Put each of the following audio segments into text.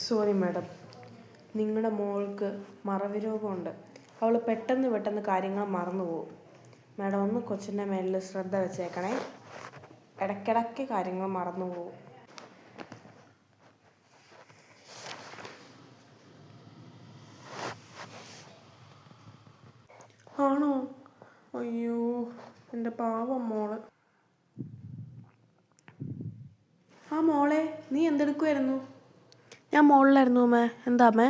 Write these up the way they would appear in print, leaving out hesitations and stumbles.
Sorry madam, നിങ്ങളുടെ മോൾക്ക് മറവി രോഗമുണ്ട്. അവൾ പെട്ടെന്ന് കാര്യങ്ങൾ മറന്നു പോകും. മാഡം ഒന്ന് കൊച്ചിൻ്റെ മേലിൽ ശ്രദ്ധ വെച്ചേക്കണേ. ഇടയ്ക്കിടയ്ക്ക് കാര്യങ്ങൾ മറന്നു പോകും. ആണോ? അയ്യോ, എൻ്റെ പാവം മോള്. ആ മോളെ, നീ എന്തെടുക്കുമായിരുന്നു? ഞാൻ മോളിലായിരുന്നു അമ്മേ. എന്താ അമ്മേ?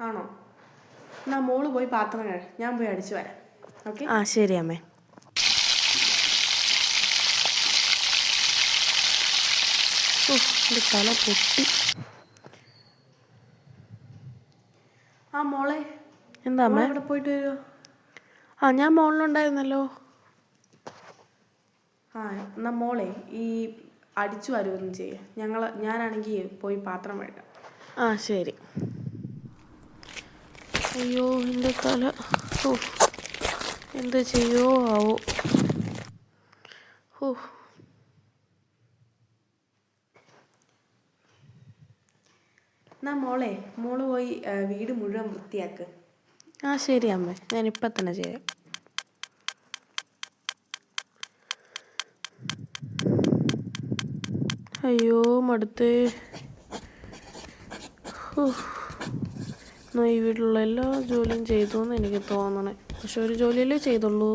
ആണോ? എന്നാ മോള് പോയി പാത്രം കഴുക്, ഞാൻ പോയി അടിച്ചു വരാം. ഓക്കെ? ആ ശരി അമ്മേ. എൻ്റെ തല പൊട്ടി. ആ മോളെ, എന്താ അമ്മേ? ഇവിടെ പോയിട്ട് വരുമോ? ഞാൻ മോളിലുണ്ടായിരുന്നല്ലോ. എന്നാ മോളെ ഈ അടിച്ചു വരുമൊന്നും ചെയ്യേ. ഞാനാണെങ്കിൽ പോയി പാത്രം കഴുകാം. ശരി. അയ്യോ, എൻ്റെ തല. എന്ത് ചെയ്യോ ആവോ. എന്നാ മോള് പോയി വീട് മുഴുവൻ വൃത്തിയാക്ക്. ശരി അമ്മേ, ഞാനിപ്പം തന്നെ ചെയ്യാം. അയ്യോ മടുത്തേ. ഈ വീട്ടിലുള്ള എല്ലാ ജോലിയും ചെയ്തു എന്ന് എനിക്ക് തോന്നണേ. പക്ഷെ ഒരു ജോലിയല്ലേ ചെയ്തുള്ളൂ.